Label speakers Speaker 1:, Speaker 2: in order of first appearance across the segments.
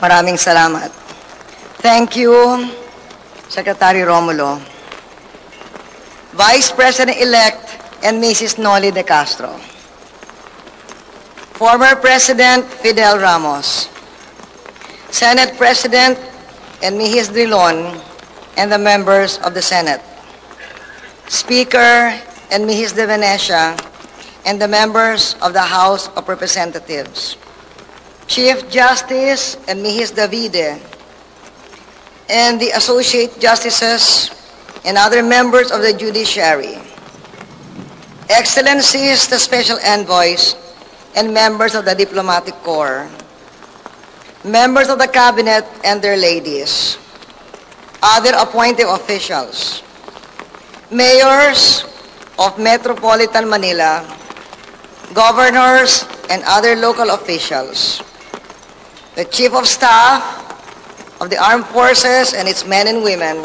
Speaker 1: Maraming salamat. Thank you, Secretary Romulo. Vice President-elect and Mrs. Noli de Castro. Former President Fidel Ramos. Senate President and Mrs. Drilon and the members of the Senate. Speaker and Mrs. De Venecia and the members of the House of Representatives. Chief Justice and Mrs. Davide and the Associate Justices and other members of the Judiciary. Excellencies, the Special Envoys and members of the Diplomatic Corps. Members of the Cabinet and their ladies. Other appointed officials. Mayors of Metropolitan Manila, governors and other local officials, the Chief of Staff of the Armed Forces and its men and women,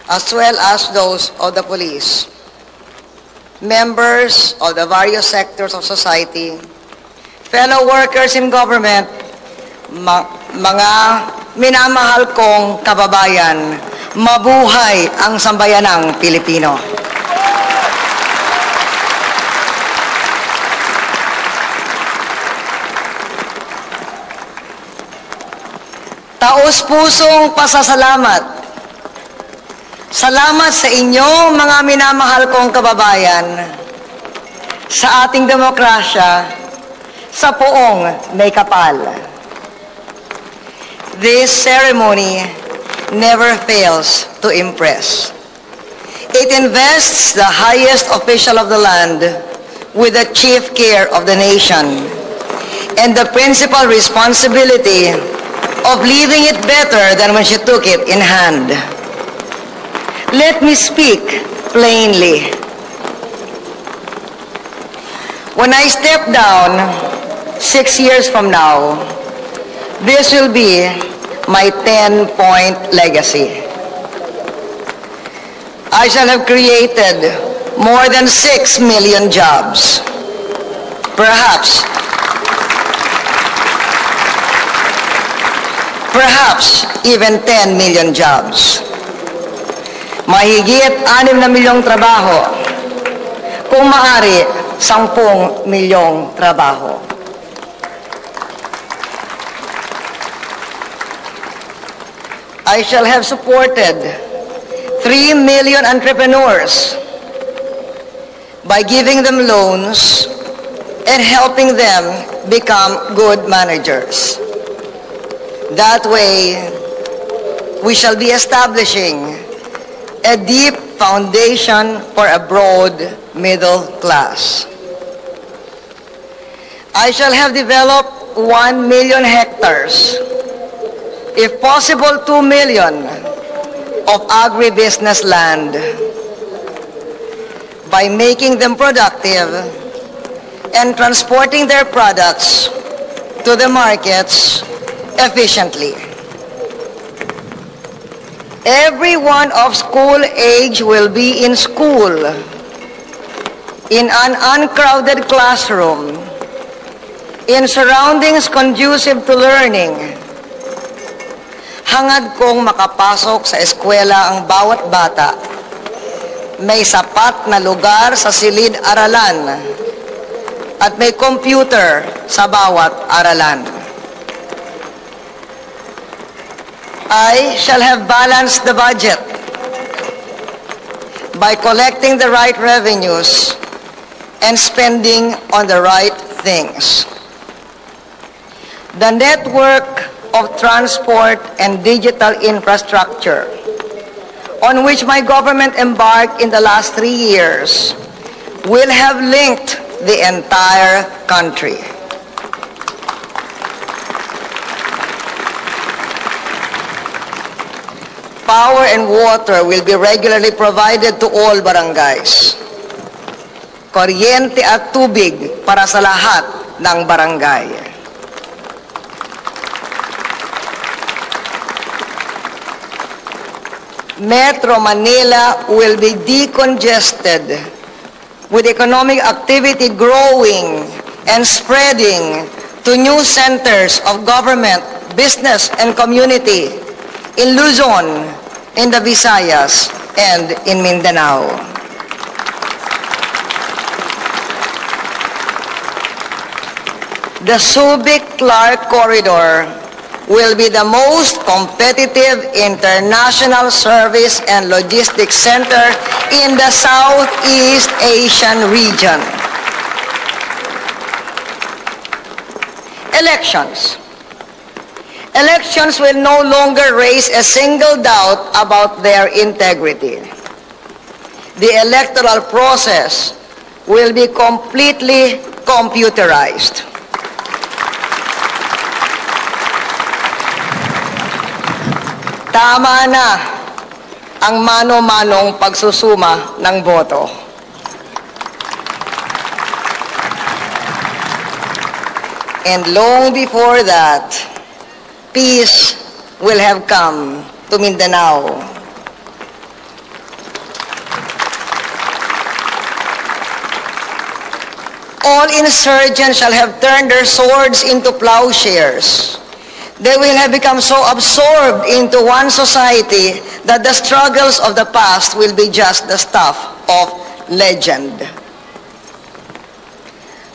Speaker 1: as well as those of the police, members of the various sectors of society, fellow workers in government, mga minamahal kong kababayan, mabuhay ang sambayanang Pilipino. Taos-pusong pasasalamat. Salamat sa inyo, mga minamahal kong kababayan, sa ating demokrasya, sa poong may kapal. This ceremony never fails to impress. It invests the highest official of the land with the chief care of the nation and the principal responsibility of leaving it better than when she took it in hand. Let me speak plainly. When I step down 6 years from now, this will be my 10-point legacy. I shall have created more than 6 million jobs. Perhaps even 10 million jobs. Mahigit 6 na milyong trabaho. Kung maaari, 10 milyong trabaho. I shall have supported 3 million entrepreneurs by giving them loans and helping them become good managers. That way, we shall be establishing a deep foundation for a broad middle class. I shall have developed 1 million hectares, if possible 2 million, of agribusiness land by making them productive and transporting their products to the markets efficiently. Everyone of school age will be in school, in an uncrowded classroom, in surroundings conducive to learning. Hangad kong makapasok sa eskwela ang bawat bata, may sapat na lugar sa silid-aralan at may computer sa bawat aralan. I shall have balanced the budget by collecting the right revenues and spending on the right things. The network of transport and digital infrastructure on which my government embarked in the last 3 years will have linked the entire country. Power and water will be regularly provided to all barangays. Kuryente at tubig para sa lahat ng barangay. Metro Manila will be decongested with economic activity growing and spreading to new centers of government business, and community in Luzon, in the Visayas, and in Mindanao. The Subic-Clark Corridor will be the most competitive international service and logistics center in the Southeast Asian region. Elections. Elections will no longer raise a single doubt about their integrity. The electoral process will be completely computerized. Tama na ang mano-manong pagsusuma ng boto. And long before that, peace will have come to Mindanao. All insurgents shall have turned their swords into plowshares. They will have become so absorbed into one society that the struggles of the past will be just the stuff of legend.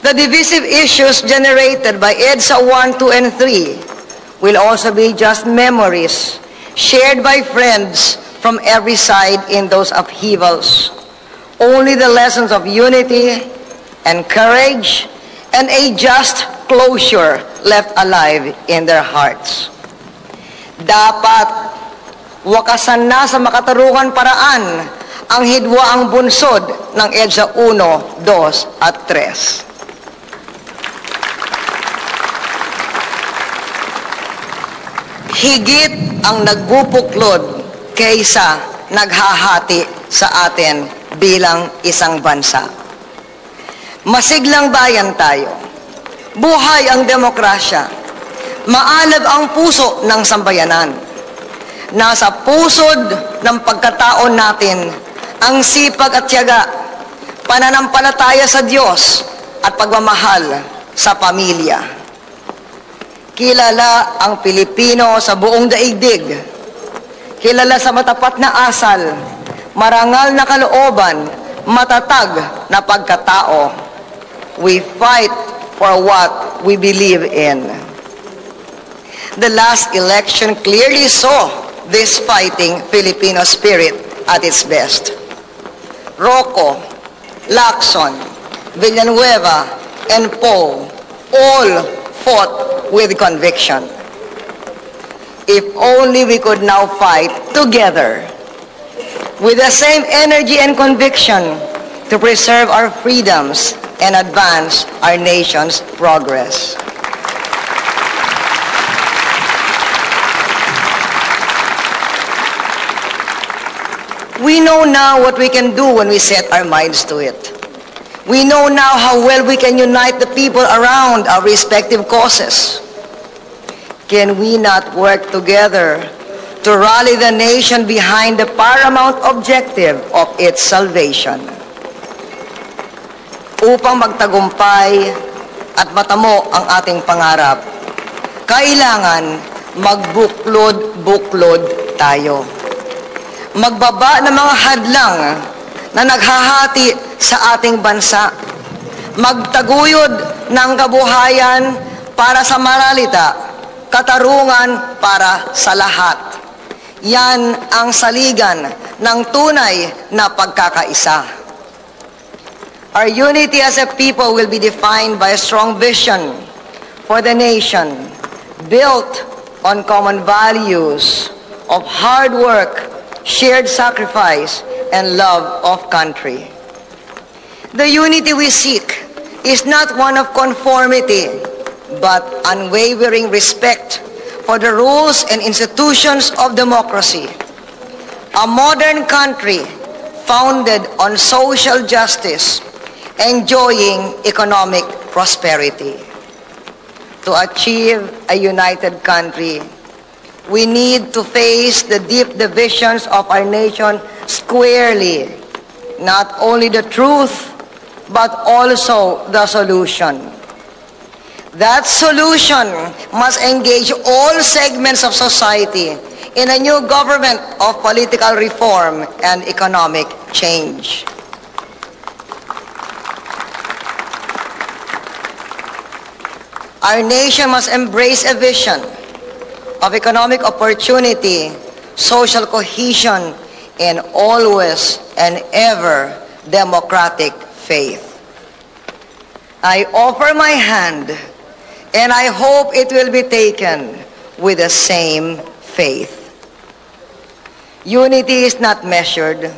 Speaker 1: The divisive issues generated by EDSA 1, 2, and 3 will also be just memories shared by friends from every side in those upheavals. Only the lessons of unity and courage and a just closure left alive in their hearts. Dapat wakasan na sa makatarungan paraan ang hidwaang bunsod ng EDSA 1, 2, at 3. Higit ang nagbubuklod kaysa naghahati sa atin bilang isang bansa. Masiglang bayan tayo. Buhay ang demokrasya. Maalab ang puso ng sambayanan. Nasa pusod ng pagkataon natin ang sipag at tiyaga, pananampalataya sa Diyos at pagmamahal sa pamilya. Kilala ang Pilipino sa buong daigdig. Kilala sa matapat na asal, marangal na kalooban, matatag na pagkatao. We fight for what we believe in. The last election clearly saw this fighting Filipino spirit at its best. Rocco, Lacson, Villanueva, and Poe all fought with conviction. If only we could now fight together with the same energy and conviction to preserve our freedoms and advance our nation's progress. We know now what we can do when we set our minds to it. We know now how well we can unite the people around our respective causes. Can we not work together to rally the nation behind the paramount objective of its salvation? Upang magtagumpay at matamo ang ating pangarap, kailangan magbuklod-buklod tayo. Magbaba ng mga hadlang na naghahati sa ating bansa. Magtaguyod ng kabuhayan para sa maralita, katarungan para sa lahat. Yan ang saligan ng tunay na pagkakaisa. Our unity as a people will be defined by a strong vision for the nation, built on common values of hard work, shared sacrifice, and love of country. The unity we seek is not one of conformity, but unwavering respect for the rules and institutions of democracy. A modern country founded on social justice, enjoying economic prosperity. To achieve a united country, we need to face the deep divisions of our nation squarely, not only the truth, but also the solution. That solution must engage all segments of society in a new government of political reform and economic change. Our nation must embrace a vision of economic opportunity, social cohesion, and always and ever democratic faith. I offer my hand, and I hope it will be taken with the same faith. Unity is not measured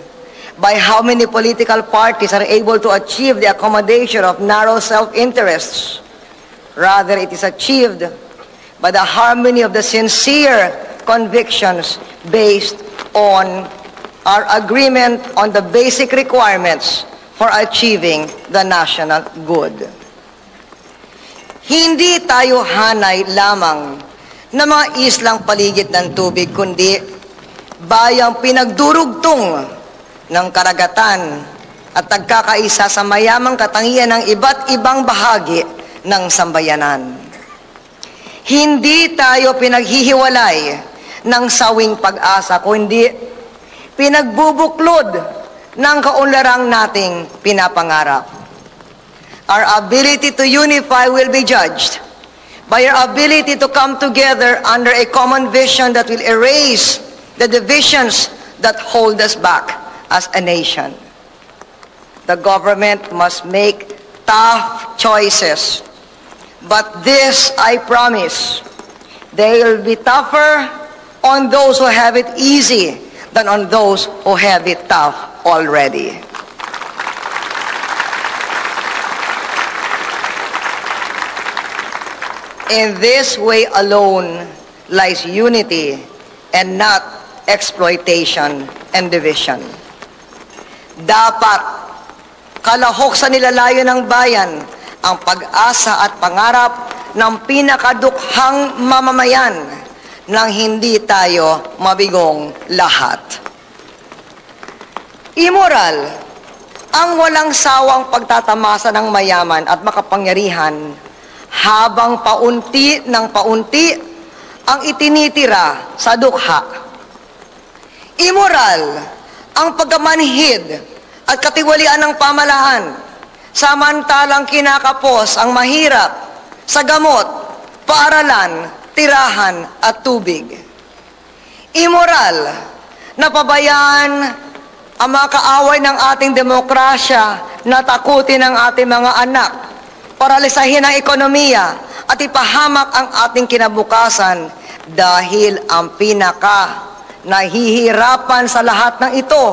Speaker 1: by how many political parties are able to achieve the accommodation of narrow self-interests. Rather, it is achieved by the harmony of the sincere convictions based on our agreement on the basic requirements for achieving the national good. Hindi tayo hanay lamang na mga islang paligid ng tubig, kundi bayang pinagdurugtong ng karagatan at nagkakaisa sa mayamang katangian ng iba't ibang bahagi ng sambayanan. Hindi tayo pinaghihiwalay ng sawing pag-asa, kundi pinagbubuklod ng kaunlarang nating pinapangarap. Our ability to unify will be judged by our ability to come together under a common vision that will erase the divisions that hold us back as a nation. The government must make tough choices, but this I promise, they will be tougher on those who have it easy than on those who have it tough already. In this way alone lies unity and not exploitation and division. Dapat kalahok sa nilalayo ng bayan ang pag-asa at pangarap ng pinakadukhang mamamayan nang hindi tayo mabigong lahat. Immoral ang walang sawang pagtatamasa ng mayaman at makapangyarihan habang paunti ng paunti ang itinitira sa dukha. Immoral ang pagkamanhid at katiwalian ng pamahalaan, samantalang kinakapos ang mahirap sa gamot, paaralan, tirahan at tubig. Immoral na pabayaan ang mga kaaway ng ating demokrasya na takutin ang ating mga anak, paralisahin ang ekonomiya at ipahamak ang ating kinabukasan dahil ang pinaka nahihirapan sa lahat ng ito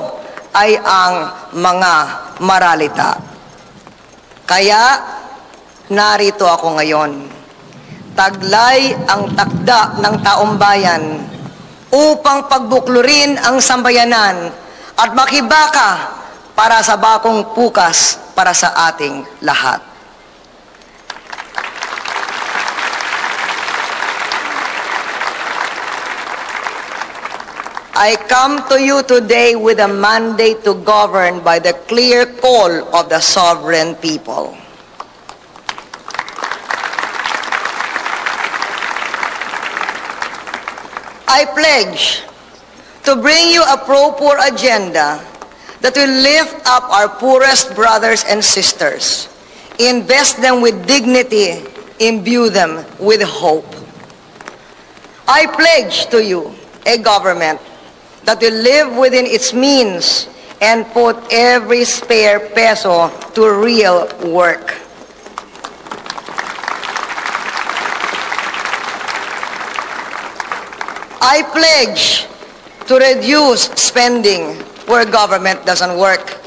Speaker 1: ay ang mga maralita. Kaya narito ako ngayon. Taglay ang takda ng taong bayan upang pagbuklurin ang sambayanan at makibaka para sa bakong pukas para sa ating lahat. I come to you today with a mandate to govern by the clear call of the sovereign people. I pledge to bring you a pro-poor agenda that will lift up our poorest brothers and sisters, invest them with dignity, imbue them with hope. I pledge to you a government that will live within its means and put every spare peso to real work. I pledge to reduce spending where government doesn't work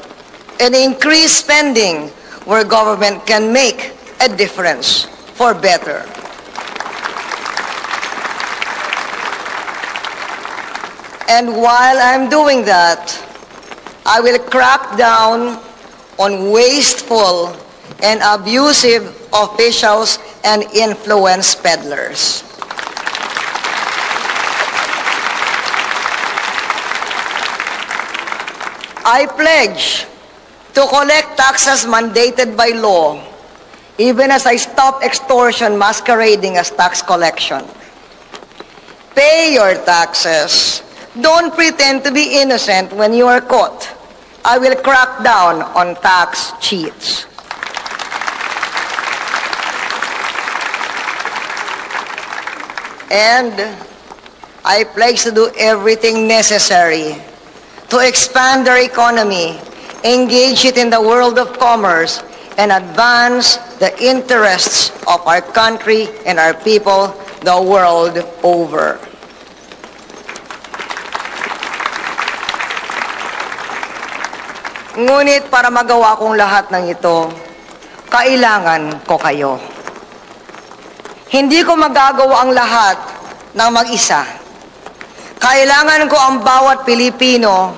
Speaker 1: and increase spending where government can make a difference for better. And while I'm doing that, I will crack down on wasteful and abusive officials and influence peddlers. I pledge to collect taxes mandated by law even as I stop extortion masquerading as tax collection. Pay your taxes. Don't pretend to be innocent when you are caught. I will crack down on tax cheats. And I pledge to do everything necessary to expand their economy, engage it in the world of commerce, and advance the interests of our country and our people the world over. Ngunit para magawa kong lahat ng ito, kailangan ko kayo. Hindi ko magagawa ang lahat ng mag-isa. Kailangan ko ang bawat Pilipino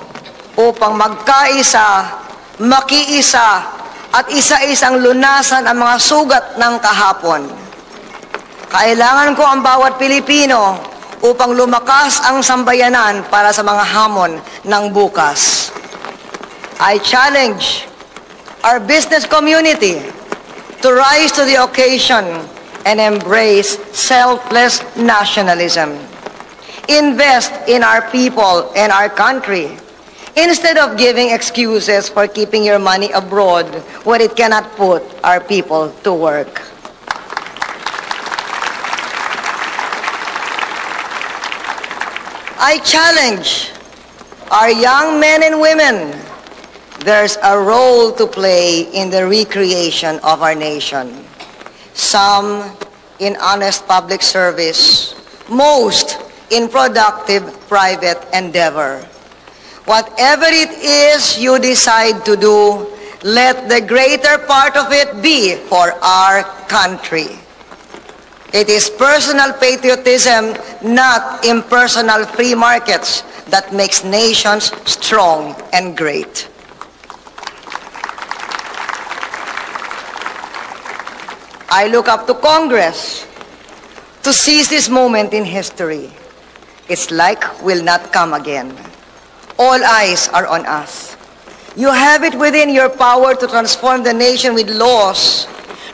Speaker 1: upang magkaisa, makiisa, at isa-isang lunasan ang mga sugat ng kahapon. Kailangan ko ang bawat Pilipino upang lumakas ang sambayanan para sa mga hamon ng bukas. I challenge our business community to rise to the occasion and embrace selfless nationalism. Invest in our people and our country instead of giving excuses for keeping your money abroad where it cannot put our people to work. I challenge our young men and women. There's a role to play in the recreation of our nation. Some in honest public service, most in productive private endeavor. Whatever it is you decide to do, let the greater part of it be for our country. It is personal patriotism, not impersonal free markets, that makes nations strong and great. I look up to Congress to seize this moment in history. It's like will not come again. All eyes are on us. You have it within your power to transform the nation with laws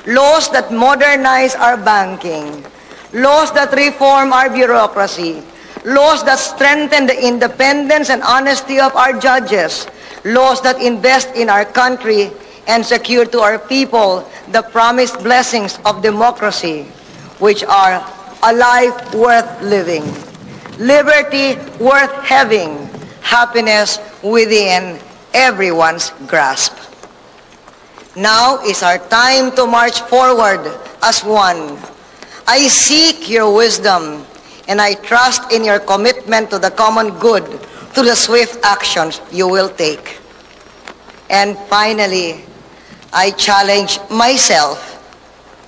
Speaker 1: that modernize our banking, laws that reform our bureaucracy, laws that strengthen the independence and honesty of our judges, laws that invest in our country and secure to our people the promised blessings of democracy, which are a life worth living, liberty worth having, happiness within everyone's grasp. Now is our time to march forward as one. I seek your wisdom, and I trust in your commitment to the common good through the swift actions you will take. And finally, I challenge myself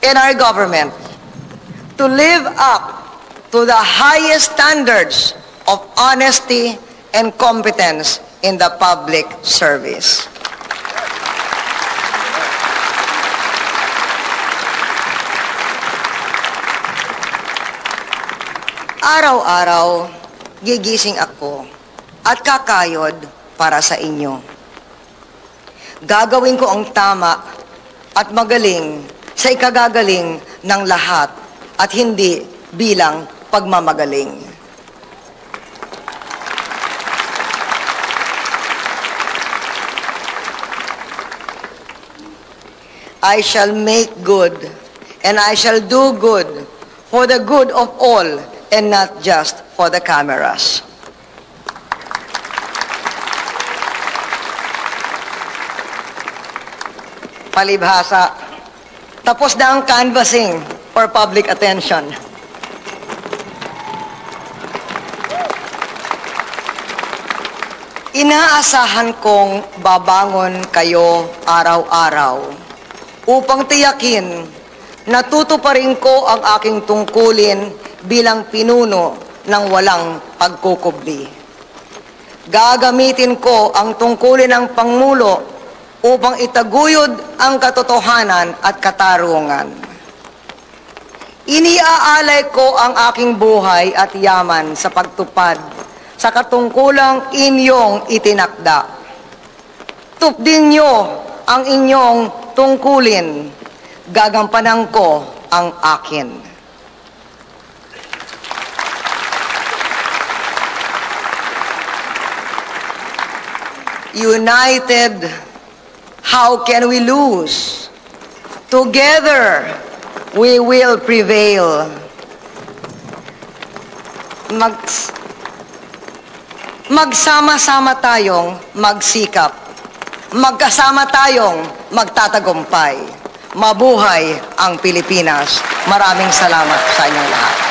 Speaker 1: and our government to live up to the highest standards of honesty and competence in the public service. Araw-araw, gigising ako at kakayod para sa inyo. Gagawin ko ang tama at magaling sa ikagagaling ng lahat at hindi bilang pagmamagaling. I shall make good and I shall do good for the good of all and not just for the cameras. Palibhasa, tapos na ang canvassing for public attention. Inaasahan kong babangon kayo araw-araw upang tiyakin na tutuparin ko ang aking tungkulin bilang pinuno ng walang pagkukubli. Gagamitin ko ang tungkulin ng Pangulo upang itaguyod ang katotohanan at katarungan. Iniaalay ko ang aking buhay at yaman sa pagtupad sa katungkulang inyong itinakda. Tupdin niyo ang inyong tungkulin. gagampanan ko ang akin. United, how can we lose? Together, we will prevail. Magsama-sama tayong magsikap. Magkasama tayong magtatagumpay. Mabuhay ang Pilipinas. Maraming salamat sa inyong lahat.